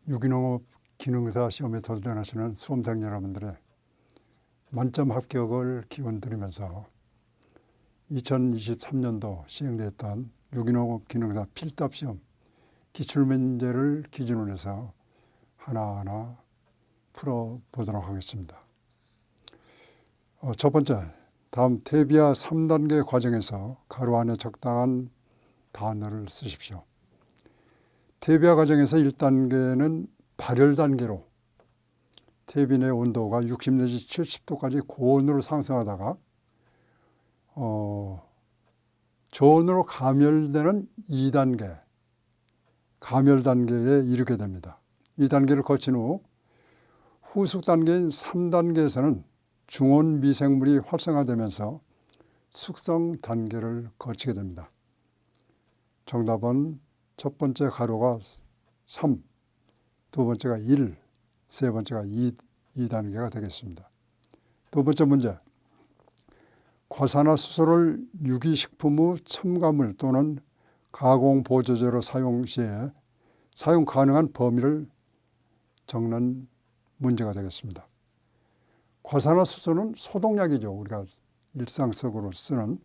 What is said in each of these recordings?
유기농업 기능사 시험에 도전하시는 수험생 여러분들의 만점 합격을 기원드리면서 2023년도 시행됐던 유기농업 기능사 필답 시험 기출문제를 기준으로 해서 하나하나 풀어보도록 하겠습니다. 첫 번째, 다음 태비와 3단계 과정에서 가로 안에 적당한 단어를 쓰십시오. 태비와 과정에서 1단계는 발열 단계로 태비 내 온도가 60 내지 70도까지 고온으로 상승하다가 저온으로 가멸되는 2단계, 가멸 단계에 이르게 됩니다. 이 단계를 거친 후 후숙 단계인 3단계에서는 중온 미생물이 활성화되면서 숙성 단계를 거치게 됩니다. 정답은 첫 번째 가로가 3, 두 번째가 1, 세 번째가 2단계가 되겠습니다. 두 번째 문제. 과산화수소를 유기식품 후 첨가물 또는 가공보조제로 사용 시에 사용 가능한 범위를 적는 문제가 되겠습니다. 과산화수소는 소독약이죠. 우리가 일상적으로 쓰는.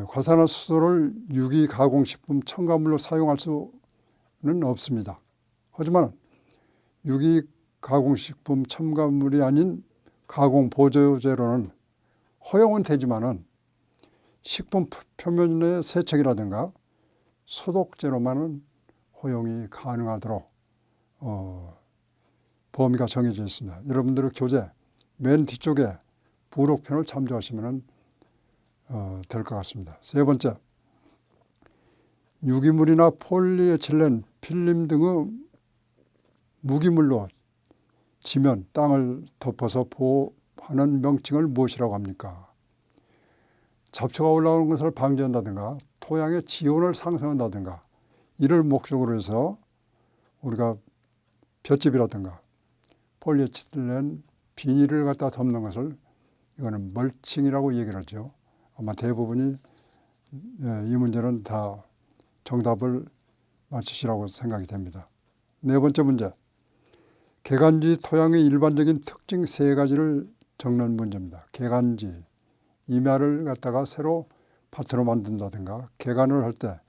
과산화수소를 유기가공식품 첨가물로 사용할 수는 없습니다. 하지만 유기가공식품 첨가물이 아닌 가공보조제로는 허용은 되지만은 식품 표면의 세척이라든가 소독제로만은 허용이 가능하도록 범위가 정해져 있습니다. 여러분들의 교재 맨 뒤쪽에 부록편을 참조하시면 될 것 같습니다. 세 번째, 유기물이나 폴리에틸렌, 필름 등의 무기물로 지면, 땅을 덮어서 보호하는 명칭을 무엇이라고 합니까? 잡초가 올라오는 것을 방지한다든가 토양의 지온을 상승한다든가 이를 목적으로 해서 우리가 볏짚이라든가 폴리에틸렌, 비닐을 갖다 덮는 것을 이거는 멀칭이라고 얘기를 하죠. 아마 대부분이 이 문제는 다 정답을 맞추시라고 생각이 됩니다. 네 번째 문제. 개간지 토양의 일반적인 특징 세 가지를 적는 문제입니다. 개간지, 임야를 갖다가 새로 밭으로 만든다든가 개간을 할 때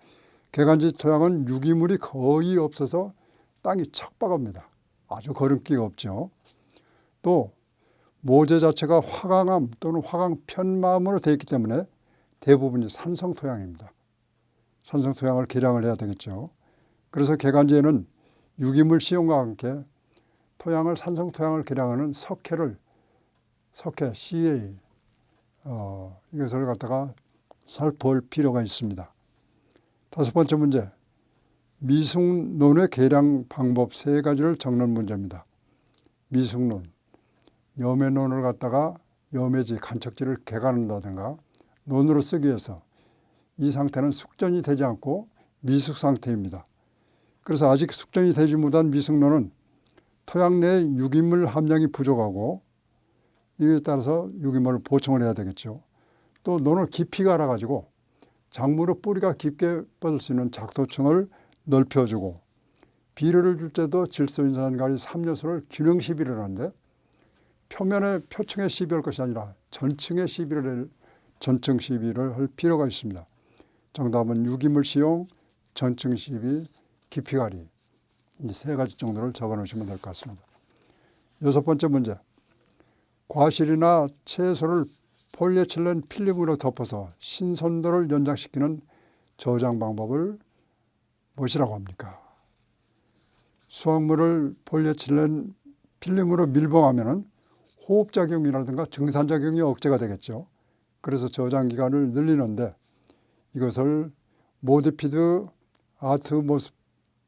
개간지 토양은 유기물이 거의 없어서 땅이 척박합니다. 아주 거름기가 없죠. 또 모재 자체가 화강암 또는 화강편마음으로 되어 있기 때문에 대부분이 산성토양입니다. 산성토양을 개량을 해야 되겠죠. 그래서 개간지에는 유기물 시용과 함께 토양을 산성토양을 개량하는 석회 CA 이것을 갖다가 살펴볼 필요가 있습니다. 다섯 번째 문제. 미숙논의 개량 방법 세 가지를 적는 문제입니다. 미숙논, 염해논을 갖다가 염해지, 간척지를 개간한다든가 논으로 쓰기 위해서 이 상태는 숙전이 되지 않고 미숙 상태입니다. 그래서 아직 숙전이 되지 못한 미숙논은 토양 내 유기물 함량이 부족하고 이에 따라서 유기물을 보충을 해야 되겠죠. 또 논을 깊이 갈아가지고 작물의 뿌리가 깊게 뻗을 수 있는 작도층을 넓혀주고 비료를 줄 때도 질소인산가리 3요소를 균형 시비를 하는데 표층에 시비할 것이 아니라 전층에 전층 시비를 할 필요가 있습니다. 정답은 유기물 시용, 전층 시비, 깊이 가리 이 세 가지 정도를 적어 놓으시면 될 것 같습니다. 여섯 번째 문제. 과실이나 채소를 폴리에틸렌 필름으로 덮어서 신선도를 연장시키는 저장 방법을 무엇이라고 합니까? 수확물을 폴리에틸렌 필름으로 밀봉하면 호흡작용이라든가 증산작용이 억제가 되겠죠. 그래서 저장 기간을 늘리는데 이것을 모디피드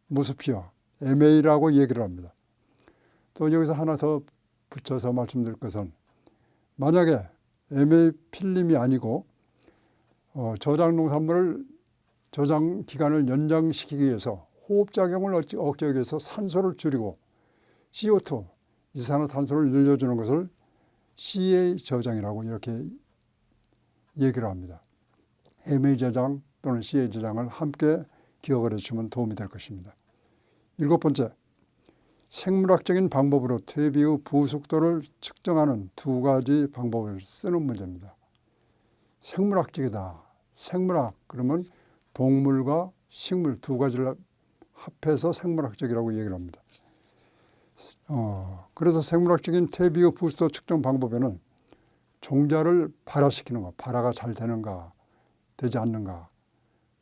아트모스피어 MA라고 얘기를 합니다. 또 여기서 하나 더 붙여서 말씀드릴 것은 만약에 MA 필름이 아니고 저장 농산물을 저장 기간을 연장시키기 위해서 호흡작용을 억제하기 위해서 산소를 줄이고 CO2, 이산화탄소를 늘려주는 것을 CA 저장이라고 이렇게 얘기를 합니다. MA 저장 또는 CA 저장을 함께 기억을 해주시면 도움이 될 것입니다. 7번째, 생물학적인 방법으로 퇴비의 부숙도를 측정하는 2가지 방법을 쓰는 문제입니다. 생물학적이다. 생물학 그러면 동물과 식물 2가지를 합해서 생물학적이라고 얘기를 합니다. 그래서 생물학적인 퇴비의 부숙도 측정 방법에는 종자를 발화시키는 것, 발화가 잘 되는가 되지 않는가,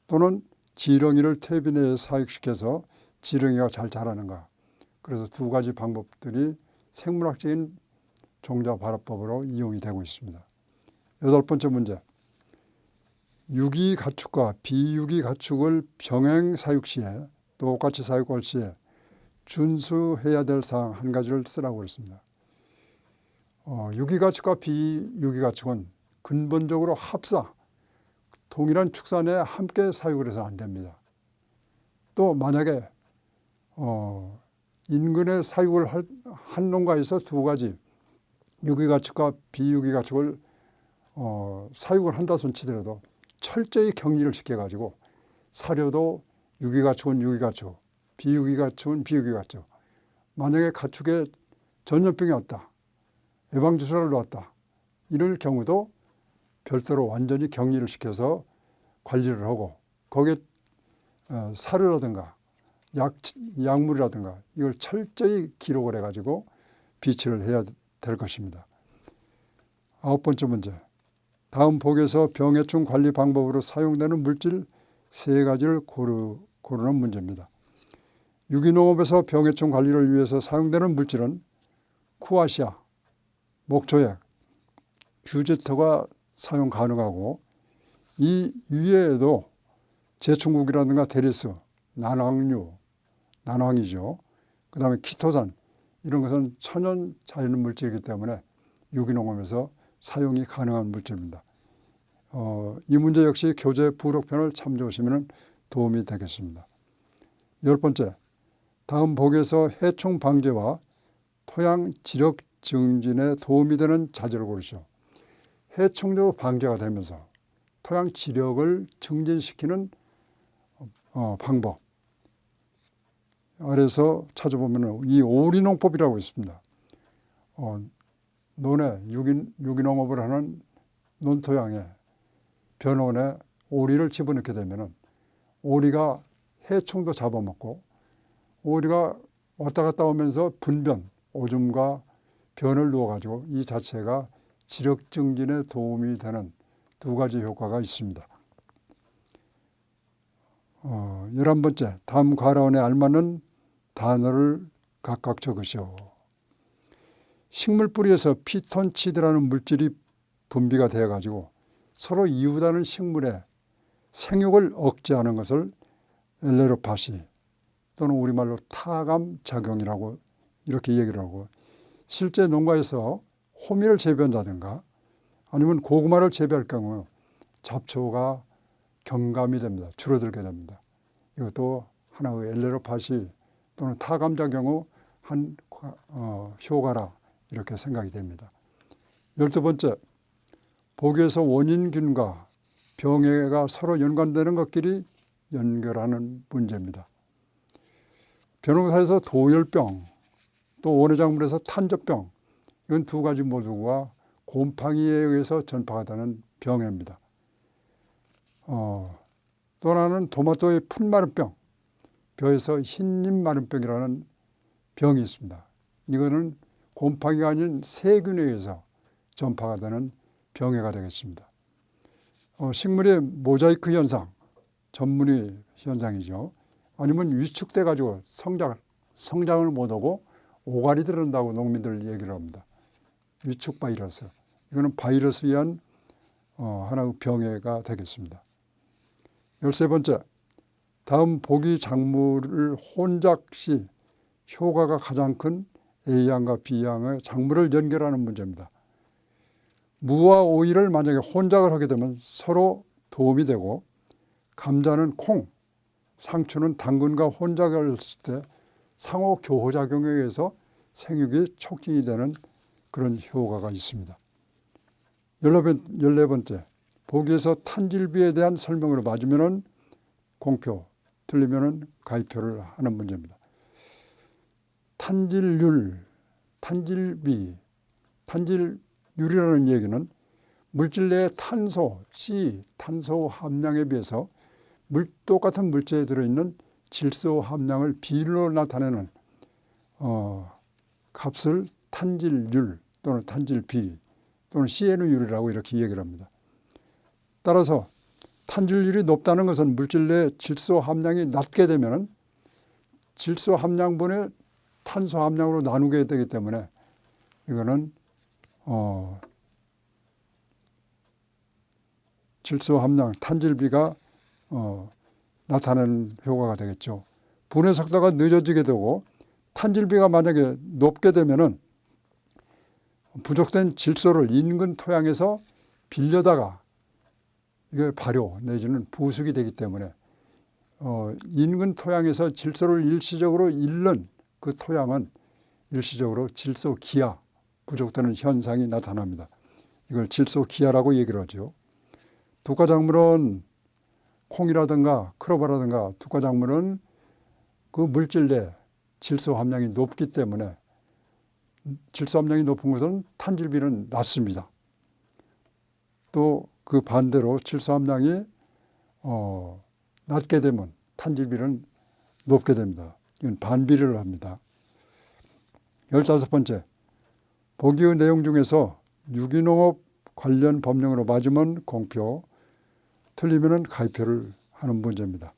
또는 지렁이를 퇴비 내에 사육시켜서 지렁이가 잘 자라는가, 그래서 2가지 방법들이 생물학적인 종자 발화법으로 이용이 되고 있습니다. 8번째 문제, 유기가축과 비유기가축을 병행 사육 시에, 똑같이 사육할 시에 준수해야 될 사항 1가지를 쓰라고 그랬습니다. 유기가축과 비유기가축은 근본적으로 합사, 동일한 축산에 함께 사육을 해서는 안 됩니다. 또 만약에 인근에 사육을 한 농가에서 2가지 유기가축과 비유기가축을 사육을 한다 손 치더라도 철저히 격리를 시켜가지고 사료도 유기가축은 유기가축, 비유기가축은 비유기가축, 만약에 가축에 전염병이 왔다, 예방주사를 놓았다, 이럴 경우도 별도로 완전히 격리를 시켜서 관리를 하고 거기에 사료라든가 약물이라든가 이걸 철저히 기록을 해가지고 비치를 해야 될 것입니다. 9번째 문제, 다음 복에서 병해충 관리 방법으로 사용되는 물질 3가지를 고르는 문제입니다. 유기농업에서 병해충 관리를 위해서 사용되는 물질은 쿠아시아, 목초액, 규제터가 사용 가능하고, 이 위에도 제충국이라든가 데리스, 난황이죠. 그 다음에 키토산, 이런 것은 천연 자연 물질이기 때문에 유기농업에서 사용이 가능한 물질입니다. 이 문제 역시 교재 부록편을 참조하시면 도움이 되겠습니다. 10번째, 다음 복에서 해충 방제와 토양 지력 증진에 도움이 되는 자재를 고르시오. 해충도 방제가 되면서 토양 지력을 증진시키는 방법. 아래서 찾아보면 이 오리농법이라고 있습니다. 논에 유기농업을 하는 논토양에 변온에 오리를 집어넣게 되면 오리가 해충도 잡아먹고, 오리가 왔다 갔다 오면서 분변, 오줌과 변을 누워가지고 이 자체가 지력 증진에 도움이 되는 2가지 효과가 있습니다. 11번째, 다음 과라원에 알맞는 단어를 각각 적으시오. 식물 뿌리에서 피톤치드라는 물질이 분비가 되어가지고 서로 이웃하는 식물의 생육을 억제하는 것을 엘레로파시, 또는 우리말로 타감작용이라고 이렇게 얘기를 하고, 실제 농가에서 호미를 재배한다든가 아니면 고구마를 재배할 경우 잡초가 경감이 됩니다. 줄어들게 됩니다. 이것도 하나의 엘레로파시 또는 타감작용의 한 효과라 이렇게 생각이 됩니다. 12번째, 복에서 원인균과 병해가 서로 연관되는 것끼리 연결하는 문제입니다. 벼농사에서 도열병, 또 원예작물에서 탄저병, 이건 2가지 모두가 곰팡이에 의해서 전파가 되는 병해입니다. 또 하나는 토마토의 풀마름병, 벼에서 흰잎마름병이라는 병이 있습니다. 이거는 곰팡이가 아닌 세균에 의해서 전파가 되는 병해가 되겠습니다. 식물의 모자이크 현상, 전문의 현상이죠. 아니면 위축돼 가지고 성장을 못하고 오갈이 들어온다고 농민들 얘기를 합니다. 위축 바이러스, 이거는 바이러스에 의한 하나의 병해가 되겠습니다. 13번째, 다음 복이 작물을 혼작 시 효과가 가장 큰 A양과 B양의 작물을 연결하는 문제입니다. 무와 오이를 만약에 혼작을 하게 되면 서로 도움이 되고, 감자는 콩, 상추는 당근과 혼작을 했을 때 상호 교호작용에 의해서 생육이 촉진이 되는 그런 효과가 있습니다. 14번째, 보기에서 탄질비에 대한 설명으로 맞으면 공표, 틀리면 가위표를 하는 문제입니다. 탄질률, 탄질비, 탄질률이라는 얘기는 물질 내의 탄소, C, 탄소 함량에 비해서 똑같은 물질에 들어있는 질소 함량을 비율로 나타내는 값을 탄질률 또는 탄질비 또는 CNU율이라고 이렇게 얘기를 합니다. 따라서 탄질률이 높다는 것은 물질 내 질소 함량이 낮게 되면 질소 함량분의 탄소 함량으로 나누게 되기 때문에 이거는 질소 함량, 탄질비가 나타나는 효과가 되겠죠. 분해 속도가 늦어지게 되고 탄질비가 만약에 높게 되면은 부족된 질소를 인근 토양에서 빌려다가 이게 발효 내지는 부숙이 되기 때문에 인근 토양에서 질소를 일시적으로 잃는 그 토양은 일시적으로 질소 기하, 부족되는 현상이 나타납니다. 이걸 질소 기하라고 얘기를 하죠. 독과작물은 콩이라든가 크로바라든가 독과작물은 그 물질 내 질소 함량이 높기 때문에 질소 함량이 높은 것은 탄질비는 낮습니다. 또 그 반대로 질소 함량이 낮게 되면 탄질비는 높게 됩니다. 이건 반비례를 합니다. 15번째, 보기의 내용 중에서 유기농업 관련 법령으로 맞으면 공표, 틀리면 가위표를 하는 문제입니다.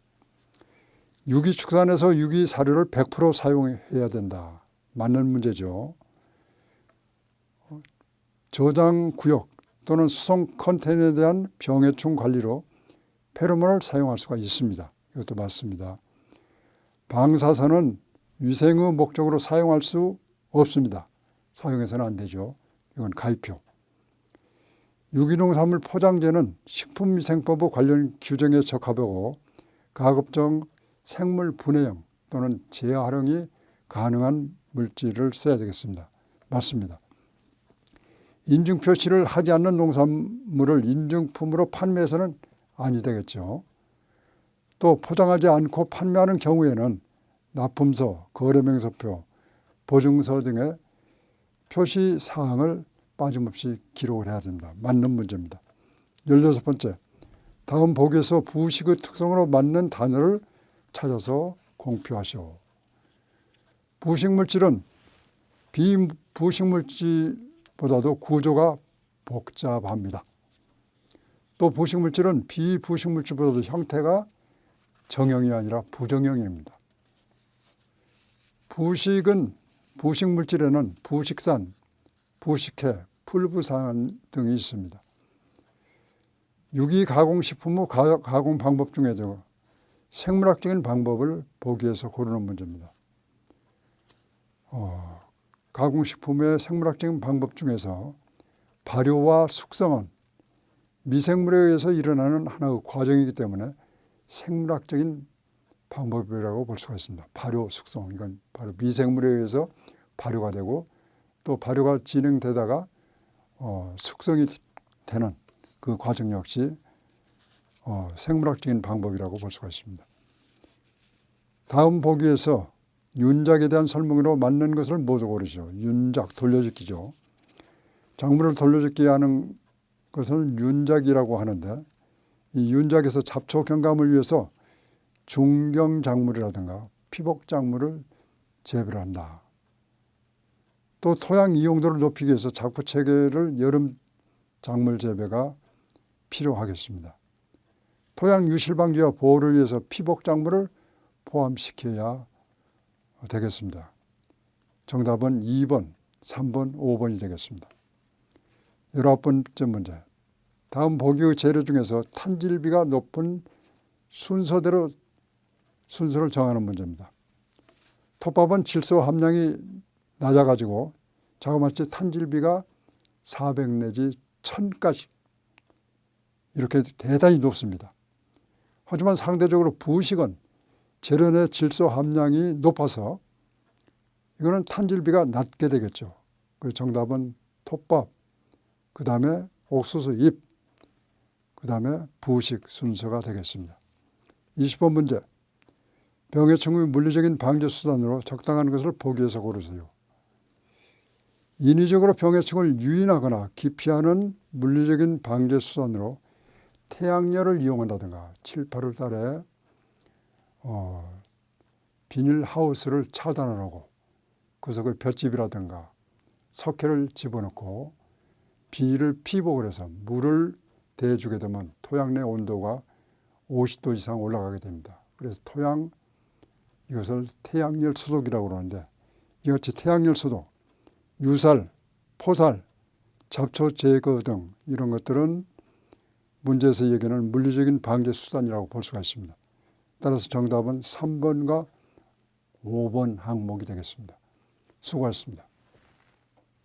유기축산에서 유기사료를 100% 사용해야 된다. 맞는 문제죠. 저장구역 또는 수송 컨테이너에 대한 병해충 관리로 페로몬을 사용할 수가 있습니다. 이것도 맞습니다. 방사선은 위생의 목적으로 사용할 수 없습니다. 사용해서는 안 되죠. 이건 가위표. 유기농산물 포장재는 식품위생법의 관련 규정에 적합하고 가급적 생물 분해형 또는 재활용이 가능한 물질을 써야 되겠습니다. 맞습니다. 인증 표시를 하지 않는 농산물을 인증품으로 판매해서는 아니 되겠죠. 또 포장하지 않고 판매하는 경우에는 납품서, 거래명세표, 보증서 등의 표시 사항을 빠짐없이 기록을 해야 됩니다. 맞는 문제입니다. 16번째, 다음 보기에서 부식의 특성으로 맞는 단어를 찾아서 공표하시오. 부식물질은 비부식물질보다도 구조가 복잡합니다. 또 부식물질은 비부식물질보다도 형태가 정형이 아니라 부정형입니다. 부식물질에는 부식산, 부식해, 풀부산 등이 있습니다. 유기가공식품의 가공 방법 중에도 생물학적인 방법을 보기에서 고르는 문제입니다. 가공식품의 생물학적인 방법 중에서 발효와 숙성은 미생물에 의해서 일어나는 하나의 과정이기 때문에 생물학적인 방법이라고 볼 수가 있습니다. 발효, 숙성, 이건 바로 미생물에 의해서 발효가 되고 또 발효가 진행되다가 숙성이 되는 그 과정 역시 생물학적인 방법이라고 볼 수가 있습니다. 다음 보기에서 윤작에 대한 설명으로 맞는 것을 모두 고르시오. 윤작, 돌려짓기죠. 작물을 돌려짓게 하는 것을 윤작이라고 하는데 이 윤작에서 잡초 경감을 위해서 중경작물이라든가 피복작물을 재배를 한다. 또 토양 이용도를 높이기 위해서 작부체계를 여름 작물 재배가 필요하겠습니다. 토양 유실 방지와 보호를 위해서 피복작물을 포함시켜야 되겠습니다. 정답은 2번, 3번, 5번이 되겠습니다. 19번째 문제. 다음 보기의 재료 중에서 탄질비가 높은 순서대로 순서를 정하는 문제입니다. 톱밥은 질소 함량이 낮아가지고 자그마치 탄질비가 400 내지 1000까지 이렇게 대단히 높습니다. 하지만 상대적으로 부식은 재료 내 질소 함량이 높아서 이거는 탄질비가 낮게 되겠죠. 그래서 정답은 톱밥, 그 다음에 옥수수 잎, 그 다음에 부식 순서가 되겠습니다. 20번 문제. 병의 층의 물리적인 방제 수단으로 적당한 것을 보기해서 고르세요. 인위적으로 병해충을 유인하거나 기피하는 물리적인 방제 수단으로 태양열을 이용한다든가 7, 8월 달에 비닐하우스를 차단하고 그 속에 볏짚이라든가 석회를 집어넣고 비닐을 피복을 해서 물을 대주게 되면 토양 내 온도가 50도 이상 올라가게 됩니다. 그래서 이것을 태양열 소독이라고 그러는데 이같이 태양열 소독, 유살, 포살, 잡초 제거 등 이런 것들은 문제에서 얘기하는 물리적인 방제 수단이라고 볼 수가 있습니다. 따라서 정답은 3번과 5번 항목이 되겠습니다. 수고하셨습니다.